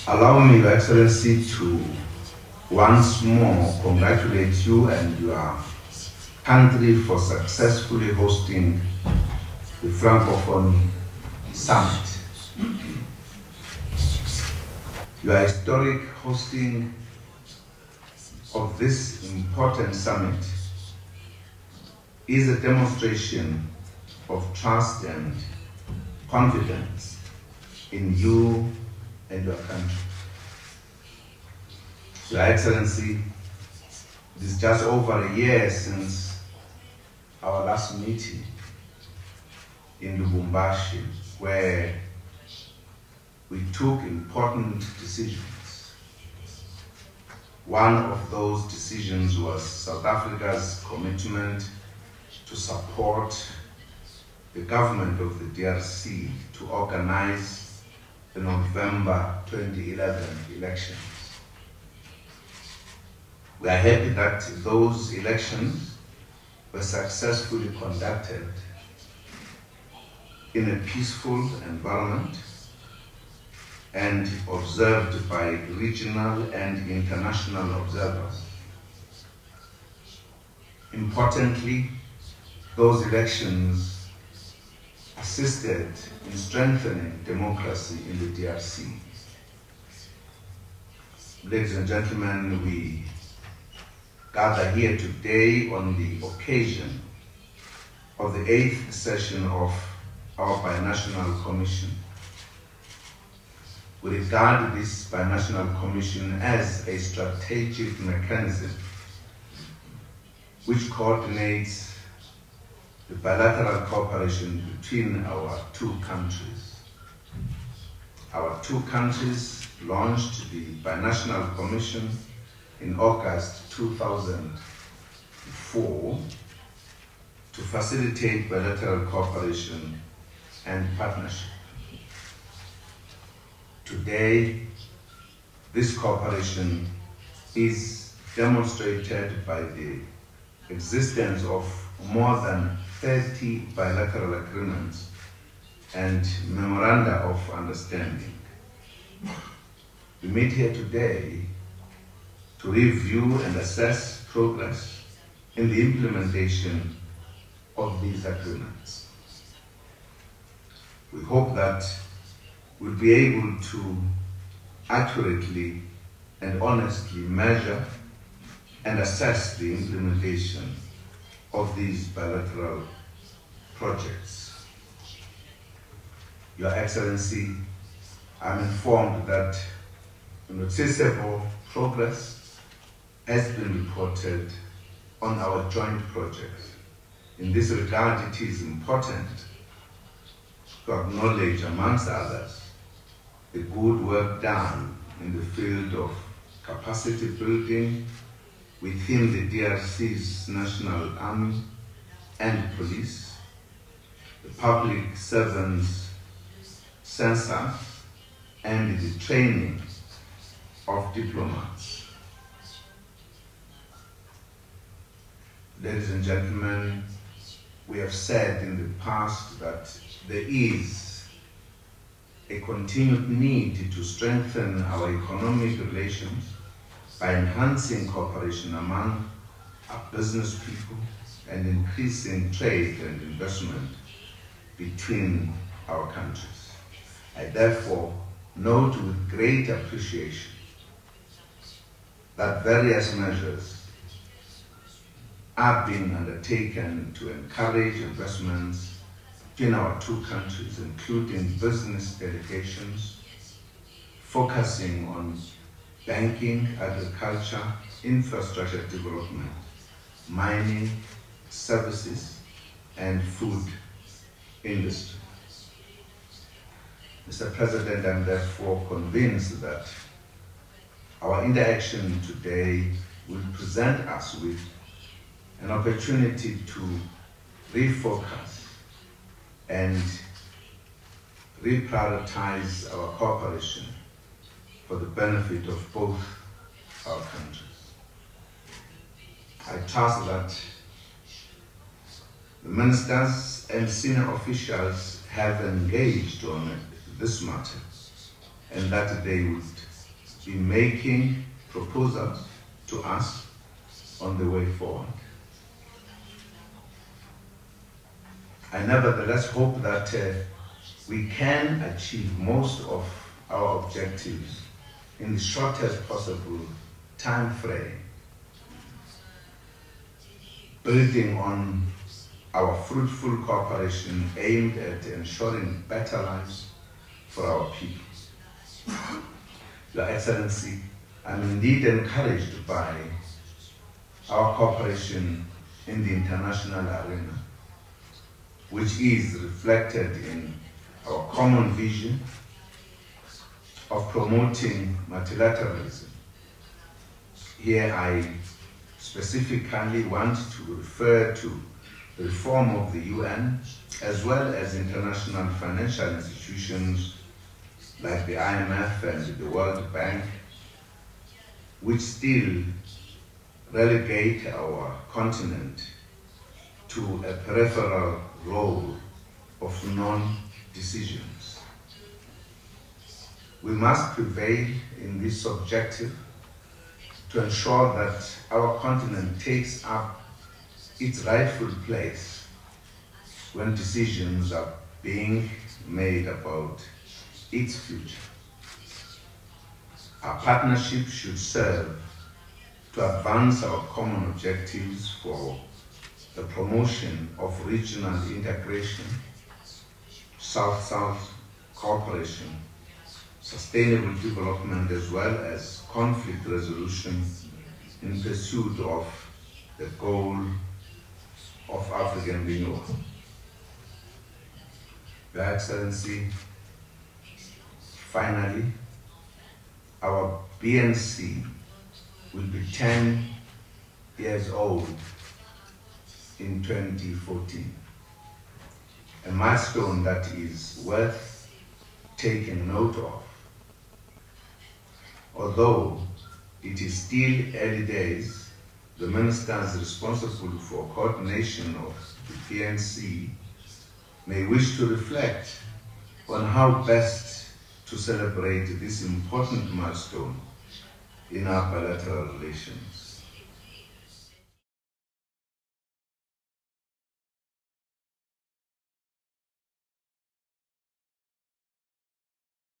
Allow me, Your Excellency, to once more congratulate you and your country for successfully hosting the Francophone Summit. Your historic hosting of this important summit is a demonstration of trust and confidence in you and your country. Your Excellency, it is just over a year since our last meeting in Lubumbashi, where we took important decisions. One of those decisions was South Africa's commitment to support the government of the DRC to organize the November 2011 elections. We are happy that those elections were successfully conducted in a peaceful environment and observed by regional and international observers. Importantly, those elections assisted in strengthening democracy in the DRC. Ladies and gentlemen, we gather here today on the occasion of the 8th session of our Binational Commission. We regard this Binational Commission as a strategic mechanism which coordinates the bilateral cooperation between our two countries. Our two countries launched the Binational Commission in August 2004 to facilitate bilateral cooperation and partnership. Today, this cooperation is demonstrated by the existence of more than 30 bilateral agreements and memoranda of understanding. We meet here today to review and assess progress in the implementation of these agreements. We hope that we'll be able to accurately and honestly measure and assess the implementation of these bilateral projects. Your Excellency, I'm informed that noticeable progress has been reported on our joint projects. In this regard, it is important to acknowledge, amongst others, the good work done in the field of capacity building within the DRC's National Army and Police, the public servants' census, and the training of diplomats. Ladies and gentlemen, we have said in the past that there is a continued need to strengthen our economic relations by enhancing cooperation among our business people and increasing trade and investment between our countries. I therefore note with great appreciation that various measures are being undertaken to encourage investments between our two countries, including business delegations, focusing on banking, agriculture, infrastructure development, mining, services, and food industry. Mr. President, I'm therefore convinced that our interaction today will present us with an opportunity to refocus and reprioritize our cooperation for the benefit of both our countries. I trust that the ministers and senior officials have engaged on this matter and that they would be making proposals to us on the way forward. I nevertheless hope that we can achieve most of our objectives in the shortest possible time frame, building on our fruitful cooperation aimed at ensuring better lives for our people. Your Excellency, I'm indeed encouraged by our cooperation in the international arena, which is reflected in our common vision of promoting multilateralism. Here I specifically want to refer to the reform of the UN, as well as international financial institutions like the IMF and the World Bank, which still relegate our continent to a peripheral role of non-decisions. We must prevail in this objective to ensure that our continent takes up its rightful place when decisions are being made about its future. Our partnership should serve to advance our common objectives for the promotion of regional integration, South-South cooperation, sustainable development, as well as conflict resolution in pursuit of the goal of African renewal. Your Excellency, finally, our BNC will be 10 years old in 2014, a milestone that is worth taking note of. Although it is still early days, the ministers responsible for coordination of the BNC may wish to reflect on how best to celebrate this important milestone in our bilateral relations.